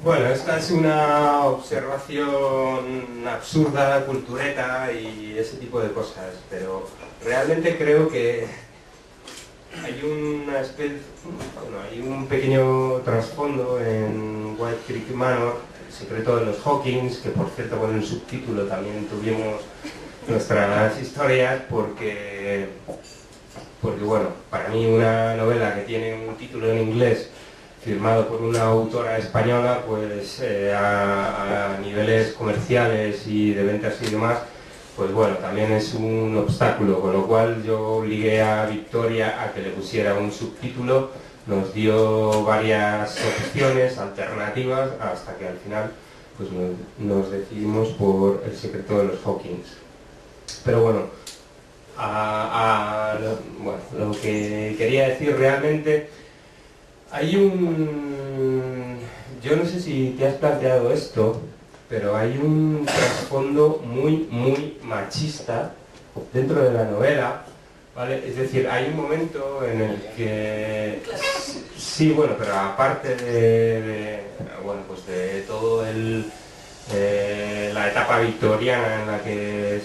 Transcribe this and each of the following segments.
Bueno, esta es una observación absurda, cultureta y ese tipo de cosas, pero realmente creo que hay una especie, bueno, hay un pequeño trasfondo en White Creek Manor, El secreto de los Hawkins, que por cierto con el subtítulo también tuvimos nuestras historias, porque bueno, para mí una novela que tiene un título en inglés firmado por una autora española, pues a niveles comerciales y de ventas y demás, pues bueno, también es un obstáculo, con lo cual yo obligué a Victoria a que le pusiera un subtítulo, nos dio varias opciones alternativas hasta que al final pues nos decidimos por El secreto de los Hawkins. Pero bueno, bueno, lo que quería decir realmente, hay yo no sé si te has planteado esto, pero hay un trasfondo muy machista dentro de la novela, ¿vale? Es decir, hay un momento en el que... Sí, bueno, pero aparte bueno, pues de todo la etapa victoriana en la que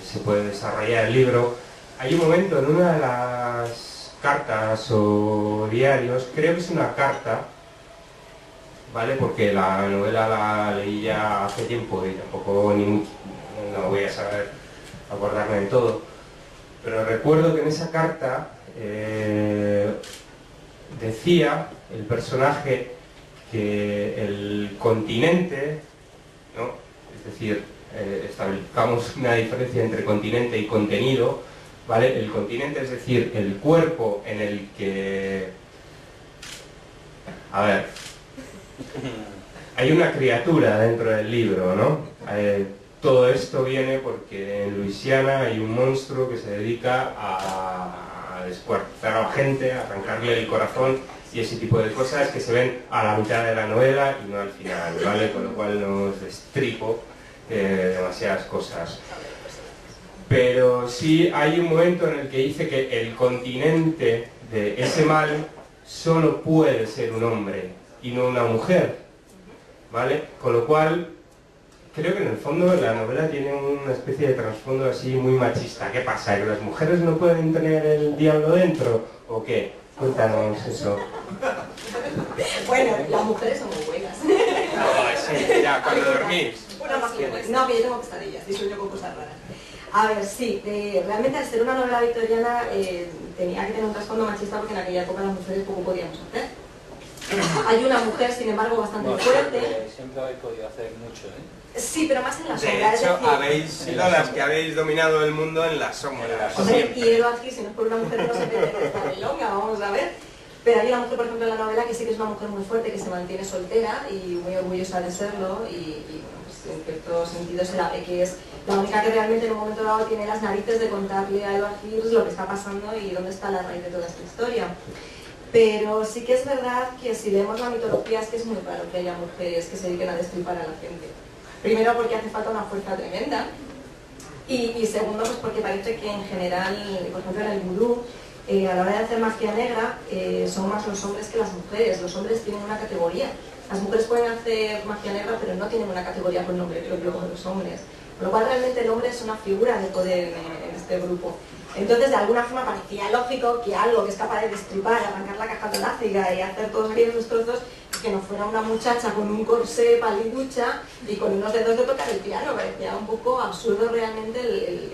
se puede desarrollar el libro, hay un momento en una de las cartas o diarios, creo que es una carta, ¿vale? Porque la novela la leí ya hace tiempo y tampoco no voy a saber acordarme de todo, pero recuerdo que en esa carta decía el personaje que el continente, ¿no? Es decir, establezcamos una diferencia entre continente y contenido, ¿vale? El continente, es decir, el cuerpo en el que... A ver, hay una criatura dentro del libro, ¿no? Todo esto viene porque en Luisiana hay un monstruo que se dedica a descuartizar a la gente, a arrancarle el corazón y ese tipo de cosas que se ven a la mitad de la novela y no al final, ¿vale? Con lo cual no os destripo demasiadas cosas. Pero sí hay un momento en el que dice que el continente de ese mal solo puede ser un hombre y no una mujer, ¿vale? Con lo cual, creo que en el fondo la novela tiene una especie de trasfondo así muy machista. ¿Qué pasa? ¿Que las mujeres no pueden tener el diablo dentro? ¿O qué? Cuéntanos eso. Bueno, las mujeres son muy buenas. No, sí, ya, cuando dormís. Una más que buenas. No, que yo tengo pesadillas y sueño con cosas raras. A ver, sí, realmente al ser una novela victoriana tenía que tener un trasfondo machista porque en aquella época las mujeres poco podíamos hacer. Hay una mujer, sin embargo, bastante fuerte. Siempre habéis podido hacer mucho, ¿eh? Sí, pero más en la sombra. De hecho, decir, habéis sido las que habéis dominado el mundo en las sombras. Hombre, y Edo aquí, si no es por una mujer, no se mete en esta milonga, vamos a ver. Pero hay una mujer, por ejemplo, en la novela que sí que es una mujer muy fuerte, que se mantiene soltera y muy orgullosa de serlo y bueno, pues en cierto sentido se la ve que es la única que realmente en un momento dado tiene las narices de contarle a Edward Hirsch lo que está pasando y dónde está la raíz de toda esta historia. Pero sí que es verdad que si leemos la mitología es que es muy raro que haya mujeres que se dediquen a destripar a la gente. Primero porque hace falta una fuerza tremenda y segundo pues porque parece que en general, por ejemplo en el vudú, a la hora de hacer magia negra son más los hombres que las mujeres. Los hombres tienen una categoría. Las mujeres pueden hacer magia negra pero no tienen una categoría con nombre propio como los hombres. Con lo cual realmente el hombre es una figura de poder en este grupo. Entonces, de alguna forma parecía lógico que algo que es capaz de destripar, arrancar la caja torácica y hacer todos aquellos destrozos, que no fuera una muchacha con un corsé paliducha y con unos dedos de tocar el piano. Parecía un poco absurdo realmente el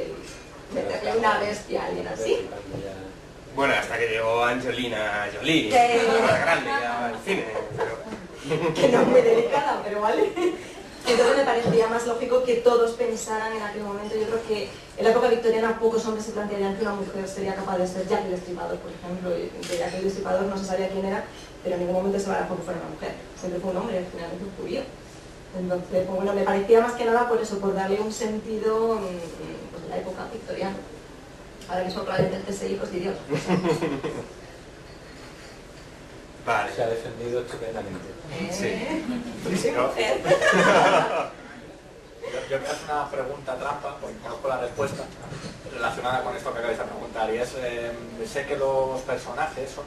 meterle una bestia a alguien así. Bueno, hasta que llegó Angelina Jolie, más grande ya al cine. Pero... que no es muy delicada, pero vale. Entonces me parecía más lógico que todos pensaran en aquel momento. Yo creo que en la época victoriana pocos hombres se plantearían que una mujer sería capaz de ser Jack el Destripador, por ejemplo. Y de Jack el Destripador no se sabía quién era, pero en ningún momento se barajó que fuera una mujer. Siempre fue un hombre, finalmente un judío. Entonces, pues bueno, me parecía más que nada por eso, por darle un sentido pues, en la época victoriana. Ahora mismo probablemente el CSI, pues Dios. Vale. Se ha defendido estupendamente. Sí. Soy mujer. Yo quiero hacer una pregunta trampa, porque conozco la respuesta, relacionada con esto que acabáis de preguntar, y es, sé que los personajes son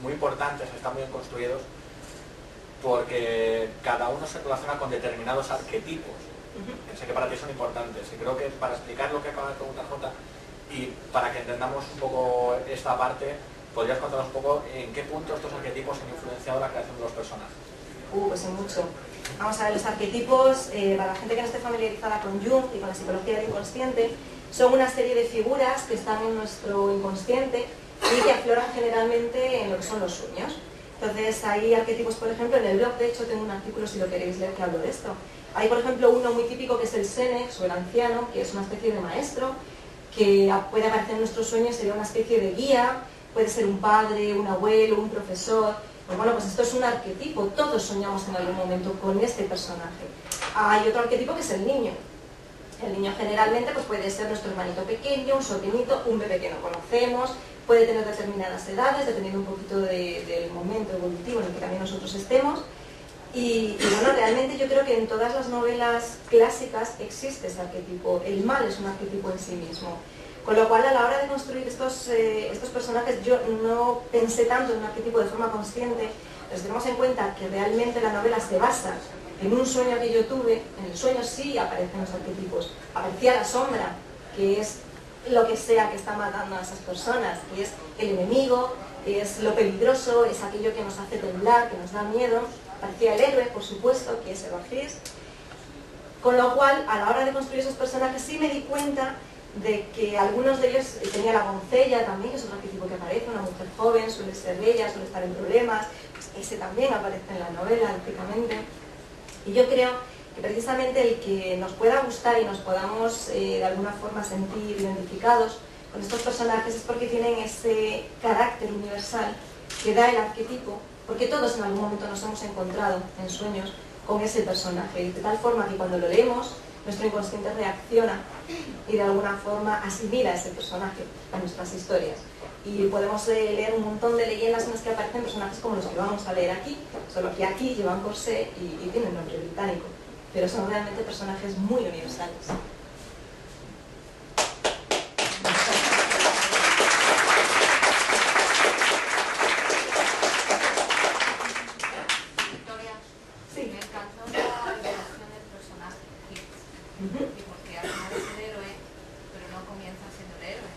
muy importantes, están muy bien construidos, porque cada uno se relaciona con determinados arquetipos, que sé que para ti son importantes, y creo que para explicar lo que acaba de preguntar Jota, y para que entendamos un poco esta parte, podrías contarnos un poco en qué punto estos arquetipos han influenciado la creación de los personajes. Pues en mucho. Vamos a ver, los arquetipos, para la gente que no esté familiarizada con Jung y con la psicología del inconsciente, son una serie de figuras que están en nuestro inconsciente y que afloran generalmente en lo que son los sueños. Entonces hay arquetipos, por ejemplo, en el blog, de hecho tengo un artículo, si lo queréis leer, que hablo de esto. Hay, por ejemplo, uno muy típico que es el Senex, o el anciano, que es una especie de maestro, que puede aparecer en nuestros sueños, sería una especie de guía, puede ser un padre, un abuelo, un profesor. Pues bueno, pues esto es un arquetipo, todos soñamos en algún momento con este personaje. Hay otro arquetipo que es el niño. El niño generalmente pues puede ser nuestro hermanito pequeño, un sobrinito, un bebé que no conocemos, puede tener determinadas edades, dependiendo un poquito del momento evolutivo en el que también nosotros estemos. Y bueno, realmente yo creo que en todas las novelas clásicas existe ese arquetipo. El mal es un arquetipo en sí mismo. Con lo cual, a la hora de construir estos personajes, yo no pensé tanto en un arquetipo de forma consciente, pero tenemos en cuenta que realmente la novela se basa en un sueño que yo tuve. En el sueño sí aparecen los arquetipos. Aparecía la sombra, que es lo que sea que está matando a esas personas, que es el enemigo, es lo peligroso, es aquello que nos hace temblar, que nos da miedo. Aparecía el héroe, por supuesto, que es Evangelis. Con lo cual, a la hora de construir esos personajes sí me di cuenta de que algunos de ellos, tenía la doncella también, que es un arquetipo que aparece, una mujer joven, suele ser bella, suele estar en problemas, pues ese también aparece en la novela, lógicamente. Y yo creo que precisamente el que nos pueda gustar y nos podamos de alguna forma sentir identificados con estos personajes es porque tienen ese carácter universal que da el arquetipo, porque todos en algún momento nos hemos encontrado en sueños con ese personaje, de tal forma que cuando lo leemos, nuestro inconsciente reacciona y de alguna forma asimila a ese personaje a nuestras historias. Y podemos leer un montón de leyendas en las que aparecen personajes como los que vamos a leer aquí, solo que aquí llevan corsé y tienen nombre británico, pero son realmente personajes muy universales.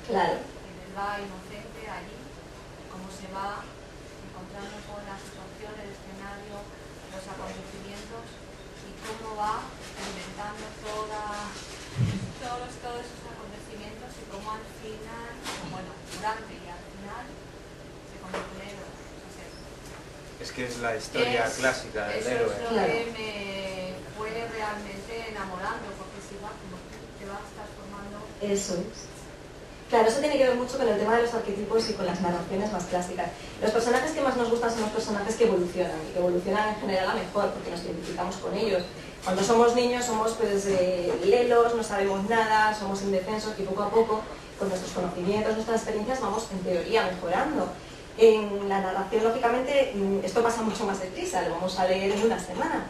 Claro. Él va inocente allí, cómo se va encontrando con las situaciones, el escenario, los acontecimientos y cómo va inventando todos esos acontecimientos y cómo al final, bueno, durante y al final se convierte en héroe. Es que es la historia clásica del héroe. Eso es lo que me fue realmente enamorando, porque si va, como te vas transformando. Eso es. Claro, eso tiene que ver mucho con el tema de los arquetipos y con las narraciones más clásicas. Los personajes que más nos gustan son los personajes que evolucionan, y que evolucionan en general a mejor, porque nos identificamos con ellos. Cuando somos niños somos pues lelos, no sabemos nada, somos indefensos, y poco a poco, con nuestros conocimientos, nuestras experiencias, vamos en teoría mejorando. En la narración, lógicamente, esto pasa mucho más deprisa, lo vamos a leer en una semana.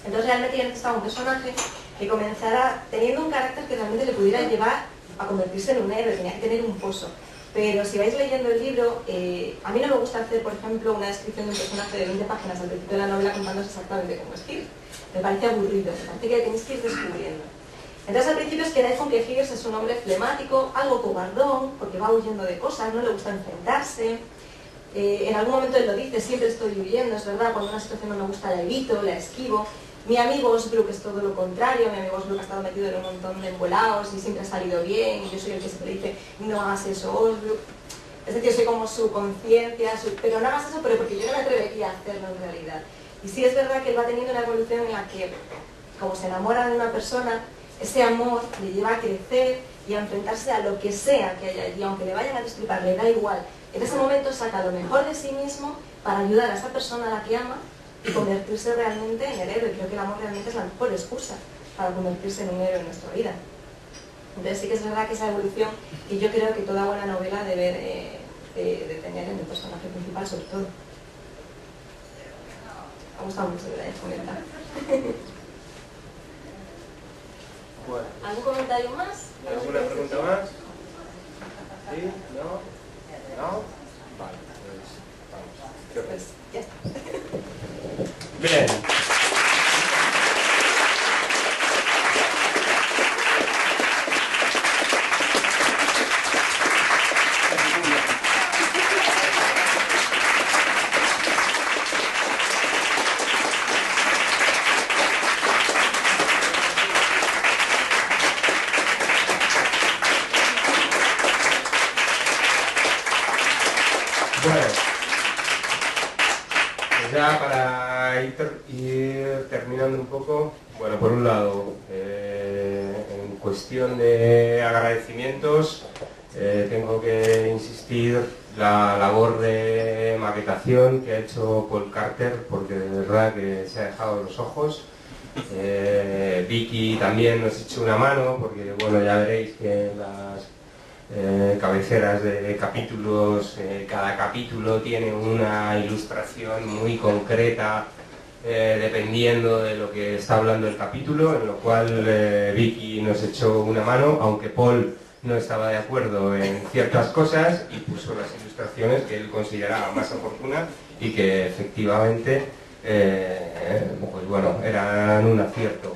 Entonces realmente yo necesitaba un personaje que comenzara teniendo un carácter que realmente le pudiera llevar a convertirse en un héroe, tenía que tener un pozo. Pero si vais leyendo el libro, a mí no me gusta hacer, por ejemplo, una descripción de un personaje de 20 páginas al principio de la novela contándose exactamente cómo es Hirs. Me parece aburrido, me parece que tenéis que ir descubriendo. Entonces al principio os quedáis con que Hirs es un hombre flemático, algo cobardón, porque va huyendo de cosas, no le gusta enfrentarse. En algún momento él lo dice, siempre estoy huyendo, es verdad, cuando una situación no me gusta la evito, la esquivo. Mi amigo Osbrook es todo lo contrario, mi amigo Osbrook ha estado metido en un montón de embolados y siempre ha salido bien, y yo soy el que siempre dice, no hagas eso, Osbrook. Es decir, soy como su conciencia, pero no hagas eso, pero porque yo no me atrevería a hacerlo en realidad. Y sí es verdad que él va teniendo una evolución en la que, como se enamora de una persona, ese amor le lleva a crecer y a enfrentarse a lo que sea que haya allí, aunque le vayan a destripar, le da igual. En ese momento saca lo mejor de sí mismo para ayudar a esa persona a la que ama y convertirse realmente en el héroe. Creo que el amor realmente es la mejor excusa para convertirse en un héroe en nuestra vida. Entonces sí que es verdad que esa evolución, y yo creo que toda buena novela debe de tener en el personaje principal sobre todo. Me ha gustado mucho de comentar. Bueno. ¿Algún comentario más? ¿Alguna pregunta más? ¿Sí? ¿No? ¿No? Vale, pues vamos. Pues ya está. Bien. Bueno, pues ya para ir terminando un poco, bueno, por un lado, en cuestión de agradecimientos, tengo que insistir la labor de maquetación que ha hecho Paul Carter, porque de verdad que se ha dejado los ojos. Vicky también nos echó una mano, porque bueno, ya veréis que las cabeceras de capítulos, cada capítulo tiene una ilustración muy concreta dependiendo de lo que está hablando el capítulo, en lo cual Vicky nos echó una mano, aunque Paul no estaba de acuerdo en ciertas cosas y puso las ilustraciones que él consideraba más oportunas y que efectivamente pues bueno, eran un acierto.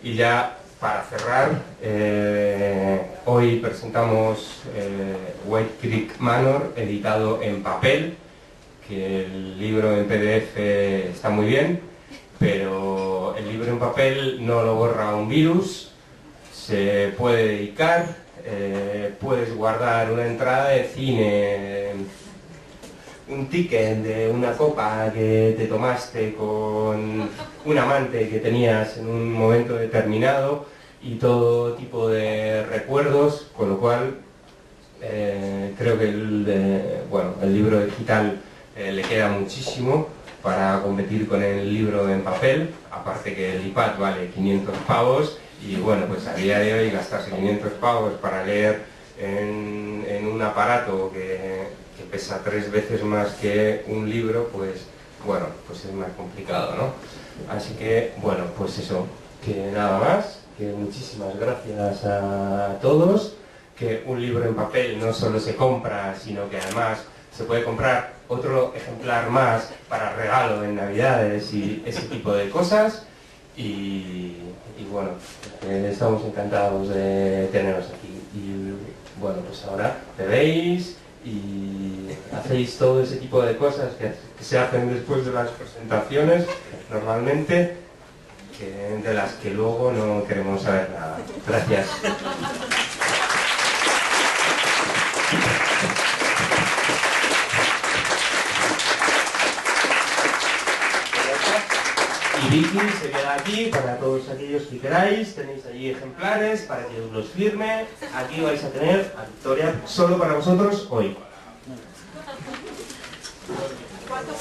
Y ya para cerrar, hoy presentamos White Creek Manor, editado en papel, que el libro en PDF está muy bien, pero el libro en papel no lo borra un virus, se puede dedicar, puedes guardar una entrada de cine, un ticket de una copa que te tomaste con un amante que tenías en un momento determinado y todo tipo de recuerdos, con lo cual creo que el libro digital le queda muchísimo para competir con el libro en papel, aparte que el iPad vale 500 pavos y bueno, pues a día de hoy gastarse 500 pavos para leer en un aparato que pesa 3 veces más que un libro, pues bueno, pues es más complicado, ¿no? Así que, bueno, pues eso, que nada más, que muchísimas gracias a todos, que un libro en papel no solo se compra, sino que además se puede comprar otro ejemplar más para regalo en Navidades y ese tipo de cosas, y bueno, estamos encantados de teneros aquí, y bueno, pues ahora bebéis y hacéis todo ese tipo de cosas que se hacen después de las presentaciones normalmente, de las que luego no queremos saber nada. Gracias. Y Vicky se queda aquí para todos aquellos que queráis, tenéis allí ejemplares para que os los firme. Aquí vais a tener a Victoria solo para vosotros hoy. ¿Cuánto?